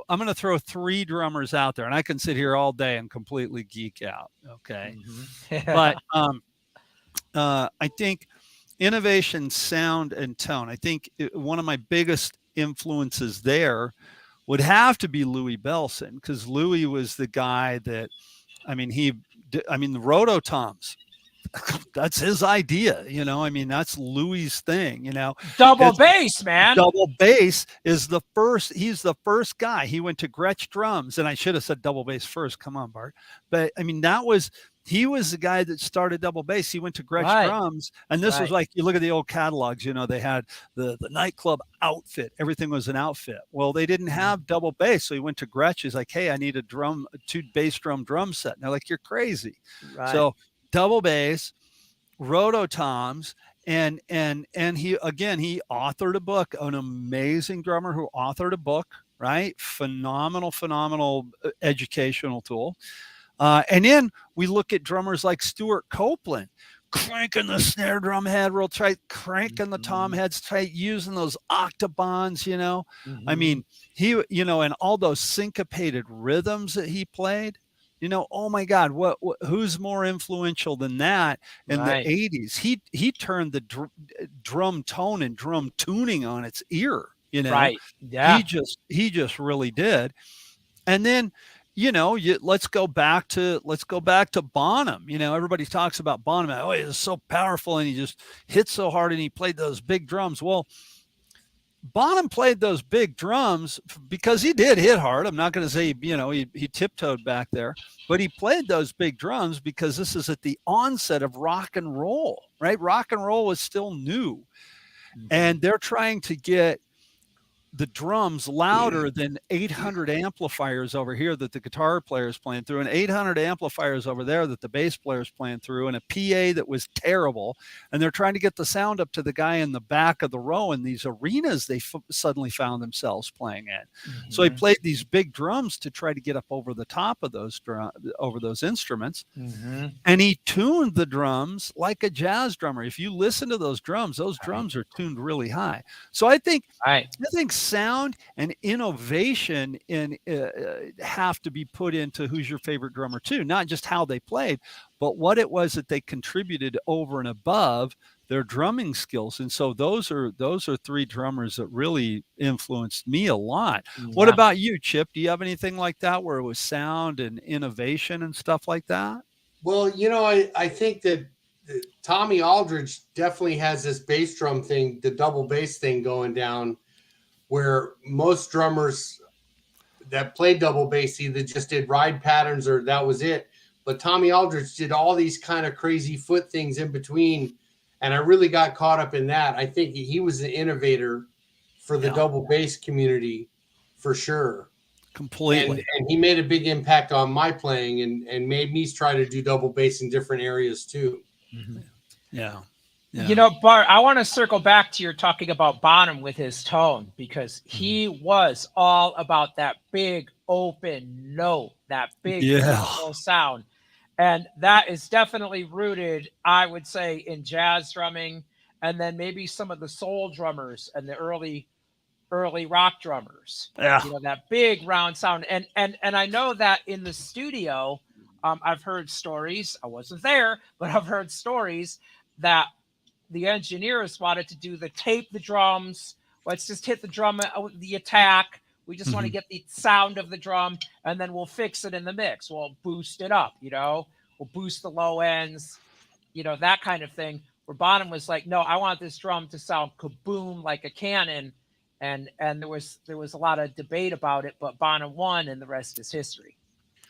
I'm gonna throw three drummers out there, and I can sit here all day and completely geek out. Okay. But Mhm. I think innovation, sound, and tone. I think one of my biggest influences there would have to be Louis Bellson, because Louis was the guy that, I mean, the rototoms. That's his idea, I mean, that's Louis's thing, Double it's bass, man. double bass is the first. He's the first guy. He went to Gretsch drums, and I should have said double bass first. Come on, Bart. But I mean, that was he was the guy that started double bass. He went to Gretsch Right. Drums, and this was Right. like, you look at the old catalogs, you know, they had the nightclub outfit. Everything was an outfit. Well, they didn't have double bass, so he went to Gretsch. He's like, hey, I need a 2 bass drum set. And they're like, you're crazy. Right. So double bass, rototoms, and he authored a book, an amazing drummer who authored a book, right? Phenomenal educational tool. And then we look at drummers like Stuart Copeland, cranking the snare drum head real tight, cranking the tom heads tight, using those octobans, you know. I mean, he, you know, and all those syncopated rhythms that he played, you know, oh my God, who's more influential than that in Right. the 80s? He turned the drum tone and drum tuning on its ear, you know. Right. Yeah. He just really did. And then, you know, let's go back to Bonham. You know, everybody talks about Bonham. Oh, he's so powerful and he just hit so hard and he played those big drums. Well, Bonham played those big drums because he did hit hard. I'm not going to say, you know, he tiptoed back there, but he played those big drums because this is at the onset of rock and roll, right? Rock and roll was still new, and they're trying to get the drums louder than 800 amplifiers over here that the guitar player is playing through, and 800 amplifiers over there that the bass player is playing through, and a PA that was terrible. And they're trying to get the sound up to the guy in the back of the row in these arenas they suddenly found themselves playing in. So he played these big drums to try to get up over the top of those instruments. And he tuned the drums like a jazz drummer. If you listen to those drums are tuned really high. So I think sound and innovation have to be put into who's your favorite drummer too, not just how they played, but what it was that they contributed over and above their drumming skills. And so those are 3 drummers that really influenced me a lot. What about you, Chip? Do you have anything like that where it was sound and innovation and stuff like that? Well, you know, I think that Tommy Aldridge definitely has this bass drum thing, the double bass thing going down, where most drummers that played double bass either just did ride patterns or that was it. But Tommy Aldridge did all these kind of crazy foot things in between. And I really got caught up in that. I think he was an innovator for the double bass community for sure. Completely. And he made a big impact on my playing and made me try to do double bass in different areas too. Yeah. You know, Bart, I want to circle back to your talking about Bonham with his tone, because he was all about that big open note, that big beautiful sound. And that is definitely rooted, I would say, in jazz drumming, and then maybe some of the soul drummers and the early rock drummers. Yeah. You know, that big round sound. And I know that in the studio, I've heard stories, I wasn't there, but I've heard stories that the engineers wanted to do tape the drums. Let's just hit the drum, the attack. We just want to get the sound of the drum, and then we'll fix it in the mix. We'll boost it up, you know, we'll boost the low ends, you know, that kind of thing. Where Bonham was like, no, I want this drum to sound kaboom like a cannon. And there was a lot of debate about it, but Bonham won, and the rest is history.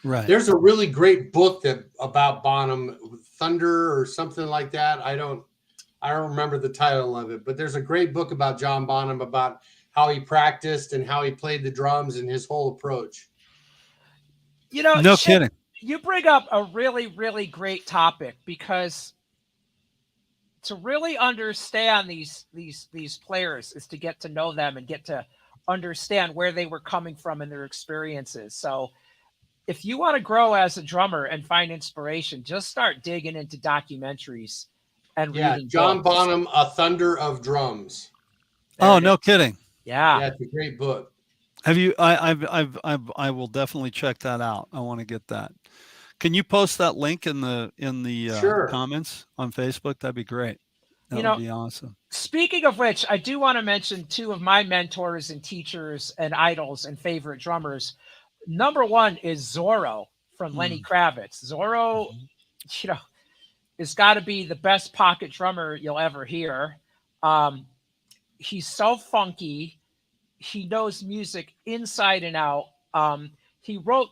Right. There's a really great book about Bonham, Thunder or something like that. I don't remember the title of it, but there's a great book about John Bonham, about how he practiced and how he played the drums and his whole approach. You know, no kidding. You bring up a really, really great topic, because to really understand these players is to get to know them and get to understand where they were coming from and their experiences. So if you want to grow as a drummer and find inspiration, just start digging into documentaries and reading John books. Bonham, A Thunder of Drums. Oh, no kidding. Yeah, it's a great book. Have you? I will definitely check that out. I want to get that. Can you post that link in the comments on Facebook? That'd be great. That would be awesome. Speaking of which, I do want to mention 2 of my mentors and teachers and idols and favorite drummers. Number 1 is Zorro from Lenny Kravitz. Zorro, you know, has got to be the best pocket drummer you'll ever hear. He's so funky. He knows music inside and out. He wrote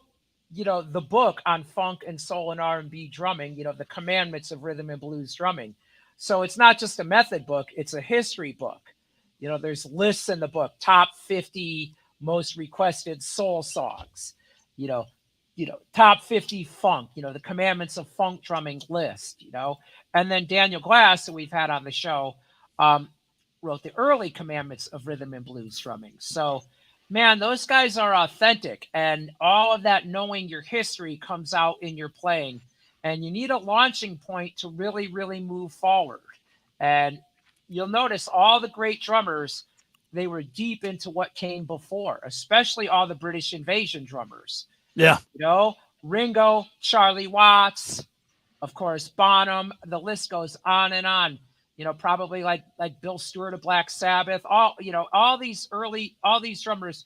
the book on funk and soul and R&B drumming, the commandments of rhythm and blues drumming. So it's not just a method book, it's a history book. There's lists in the book, top 50 most requested soul songs, you know, top 50 funk, the commandments of funk drumming list, and then Daniel Glass, that we've had on the show, um, wrote the early commandments of rhythm and blues drumming. So, man, those guys are authentic, and all of that knowing your history comes out in your playing. And you need a launching point to really, really move forward. And you'll notice all the great drummers, they were deep into what came before, especially all the British invasion drummers. Yeah. Ringo, Charlie Watts, of course, Bonham, the list goes on and on. Probably like Bill Stewart of Black Sabbath. All these drummers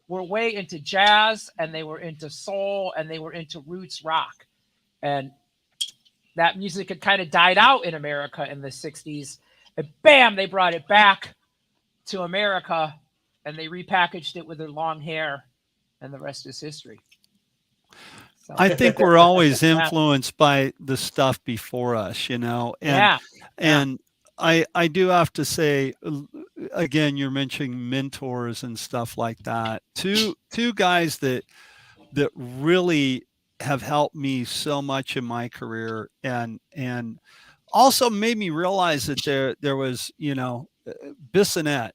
were way into jazz, and they were into soul, and they were into roots rock. And that music had kind of died out in America in the 60s. And bam, they brought it back to America, and they repackaged it with their long hair, and the rest is history. So, I think we're always influenced by the stuff before us, and I do have to say, again, you're mentioning mentors and stuff like that. Two guys that really have helped me so much in my career, and also made me realize that there was, Bissonette.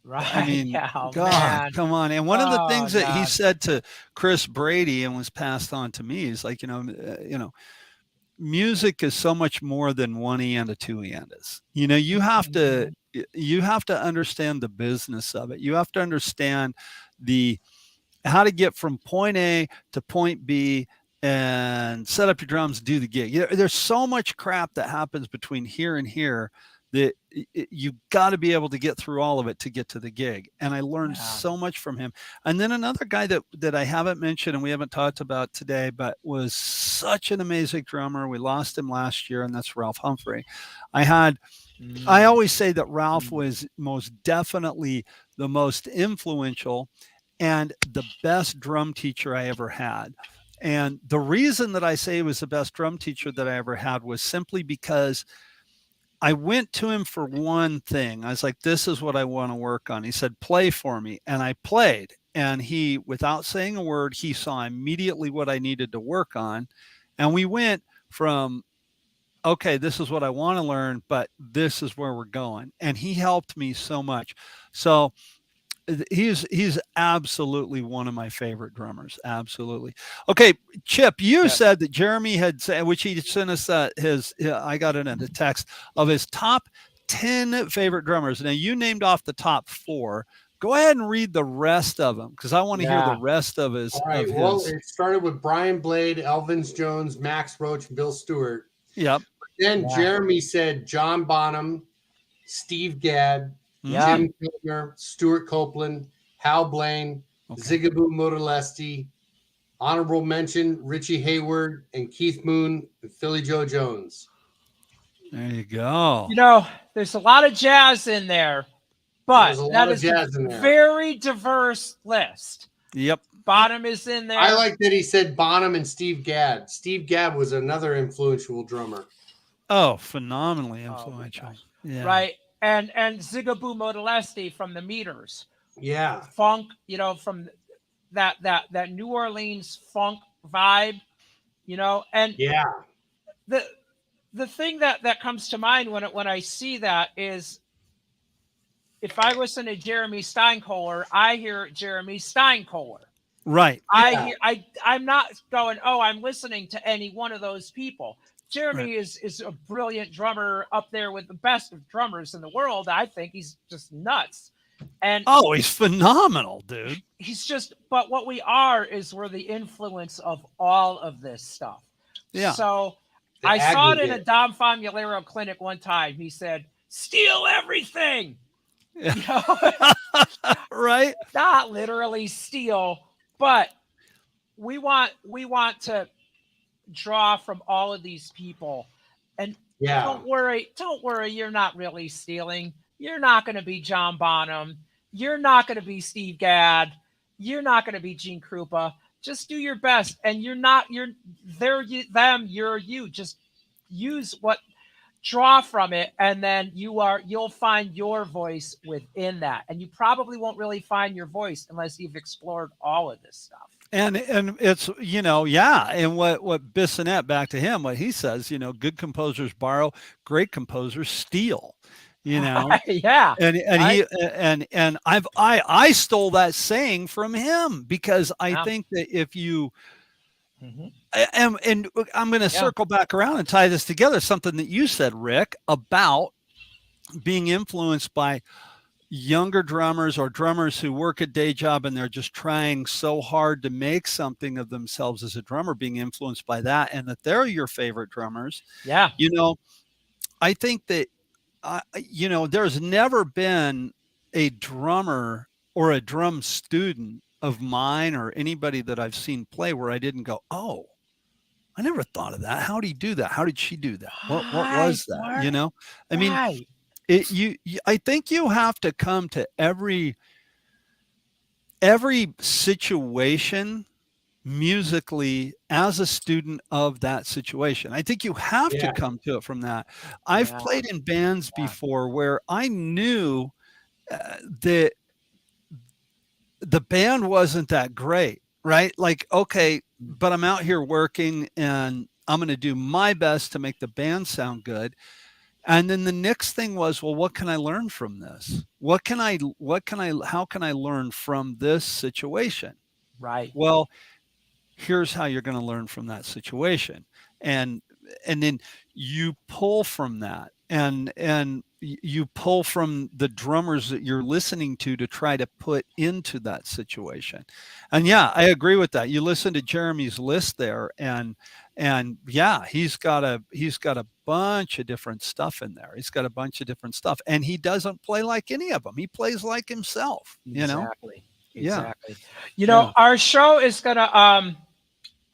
right. I mean, God, come on. And one of the things that he said to Chris Brady and was passed on to me is like, music is so much more than one E and a two E is. You have to understand the business of it. You have to understand how to get from point A to point B and set up your drums, do the gig. There's so much crap that happens between here and here that you got to be able to get through all of it to get to the gig. And I learned so much from him. And then another guy that I haven't mentioned and we haven't talked about today, but was such an amazing drummer. We lost him last year, and that's Ralph Humphrey. I always say that Ralph was most definitely the most influential and the best drum teacher I ever had. And the reason that I say he was the best drum teacher that I ever had was simply because I went to him for one thing. I was like, this is what I want to work on. He said, play for me. And I played. And he, without saying a word, he saw immediately what I needed to work on. And we went from, okay, this is what I want to learn, but this is where we're going. And he helped me so much. So he's absolutely one of my favorite drummers. Absolutely. Okay, Chip, you said that Jeremy had said, which he sent us I got it in the text of his top 10 favorite drummers. Now you named off the top 4. Go ahead and read the rest of them, because I want to hear the rest of his. All right. Well, it started with Brian Blade, Elvin Jones, Max Roach, and Bill Stewart. Yep. Then Jeremy said John Bonham, Steve Gadd, Jim Piltner, Stuart Copeland, Hal Blaine, Zigaboo Modolesti, honorable mention Richie Hayward and Keith Moon and Philly Joe Jones. There you go. There's a lot of jazz in there, but that is a very diverse list. Yep. Bonham is in there. I like that he said Bonham and Steve Gadd. Steve Gadd was another influential drummer. Oh, phenomenally influential. Yeah. Right. And Zigaboo Modolesti from the Meters. Yeah. Funk, from that New Orleans funk vibe, and the thing that comes to mind when I see that is, if I listen to Jeremy Steinkohler, I hear Jeremy Steinkohler. Right. I'm not going, I'm listening to any one of those people. Jeremy is a brilliant drummer, up there with the best of drummers in the world. I think he's just nuts. And he's phenomenal, dude. But what we're the influence of all of this stuff. Yeah. So I saw it in a Dom Famulero clinic one time. He said, steal everything. Yeah. Right. Not literally steal, but we want to draw from all of these people. And don't worry, you're not really stealing. You're not going to be John Bonham. You're not going to be Steve Gadd. You're not going to be Gene Krupa. just do your best, and you're you. Just use what draw from it, and then you'll find your voice within that, and you probably won't really find your voice unless you've explored all of this stuff. And it's, yeah, and what Bissonette, back to him, what he says, good composers borrow, great composers steal, you know. Yeah, And right. he and I stole that saying from him, because I Yeah. think that if you Hmm. and I'm going to Yeah. circle back around and tie this together, something that you said, Rick, about being influenced by younger drummers or drummers who work a day job and they're just trying so hard to make something of themselves as a drummer, being influenced by that, and that they're your favorite drummers. Yeah. you know I think that there's never been a drummer or a drum student of mine or anybody that I've seen play where I didn't go, oh, I never thought of that. How did he do that? How did she do that? What Right, was that? Mark. I mean, Right. I think you have to come to every situation musically as a student of that situation. I think you have to Yeah. come to it from that. I've Yeah. played in bands Yeah. before where I knew that the band wasn't that great, right? Like, okay, but I'm out here working and I'm going to do my best to make the band sound good. And then the next thing was, well, what can I learn from this? How can I learn from this situation? Right. Well, here's how you're going to learn from that situation. And then you pull from that, and you pull from the drummers that you're listening to try to put into that situation. And yeah, I agree with that. You listen to Jeremy's list there, and yeah, he's got a bunch of different stuff in there. He's got a bunch of different stuff, and he doesn't play like any of them. He plays like himself. Exactly. Yeah, Exactly. yeah. Our show is gonna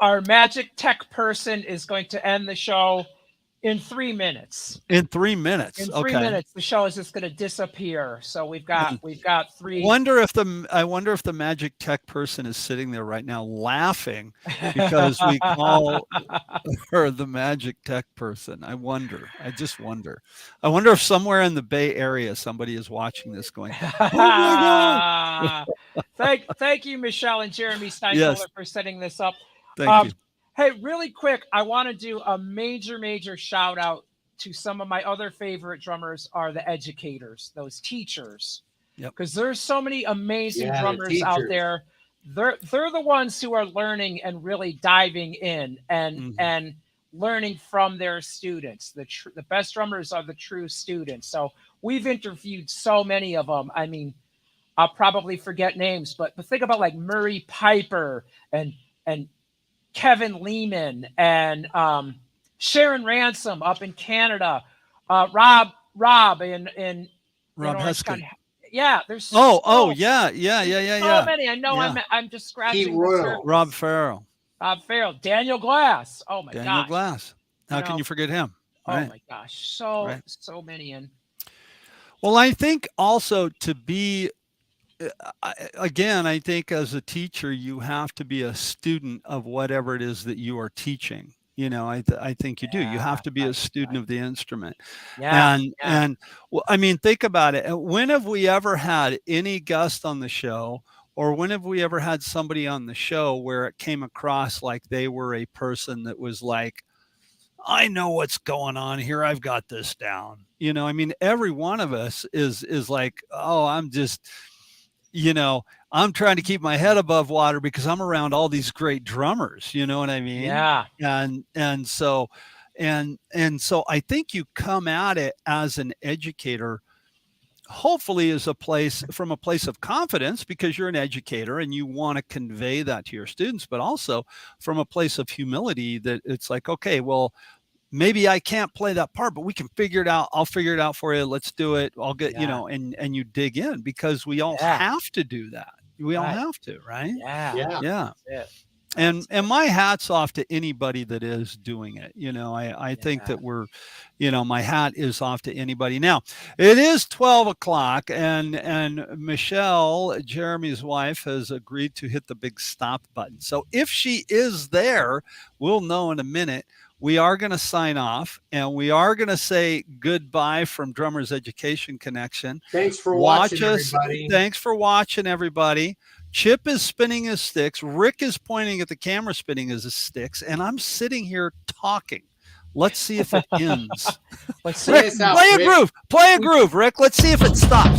our magic tech person is going to end the show in 3 minutes. In 3 minutes. In three Okay. minutes, the show is just going to disappear. So we've got three. I wonder if the magic tech person is sitting there right now laughing because we call her the magic tech person. I wonder. I just wonder. I wonder if somewhere in the Bay Area somebody is watching this going, "Oh my God." Thank you, Michelle and Jeremy Steinkohler, Yes, for setting this up. thank you. Hey, really quick, I want to do a major shout out to some of my other favorite drummers are the educators, those teachers. Yep. Because there's so many amazing Yeah, the drummers out teachers. there. They're the ones who are learning and really diving in and Mhm. and learning from their students. The best drummers are the true students. So we've interviewed so many of them. I mean, I'll probably forget names, but think about like Murray Piper and Kevin Lehman and Sharon Ransom up in Canada, Rob in Rob Orange Heskin. County. Yeah, there's Oh, so, yeah, so many. I know yeah. I'm just Pete scratching the Royal. surface. Rob Farrell, Rob Farrell, Daniel Glass. Oh my Daniel gosh. Glass. How can you forget him? Oh Right, my gosh. So right. so many. And Well, I think also to be again, I think as a teacher, you have to be a student of whatever it is that you are teaching. I think you do. You have yeah, to be a right, student right. of the instrument. Yeah, And yeah. well, I mean, think about it. When have we ever had any guest on the show, or when have we ever had somebody on the show where it came across like they were a person that was like, I know what's going on here. I've got this down. I mean, every one of us is like, oh, you know, I'm trying to keep my head above water because I'm around all these great drummers, you know what I mean? Yeah. And so I think you come at it as an educator, hopefully as from a place of confidence, because you're an educator and you want to convey that to your students, but also from a place of humility that it's like, okay, well, maybe I can't play that part, but we can figure it out. I'll figure it out for you. Let's do it. I'll get, Yeah. and you dig in, because we all Yeah. have to do that. We all Right. have to, right? Yeah. Yeah. Yeah. That's it. and my hat's off to anybody that is doing it. I think that we're, my hat is off to anybody. Now it is 12 o'clock, and Michelle, Jeremy's wife, has agreed to hit the big stop button. So if she is there, we'll know in a minute. We are going to sign off, and we are going to say goodbye from Drummers Education Connection. Thanks for watching, everybody. Thanks for watching, everybody. Chip is spinning his sticks. Rick is pointing at the camera, spinning his sticks, and I'm sitting here talking. Let's see if it ends. Let's see. Rick, play a groove. Play a groove, Rick. Let's see if it stops.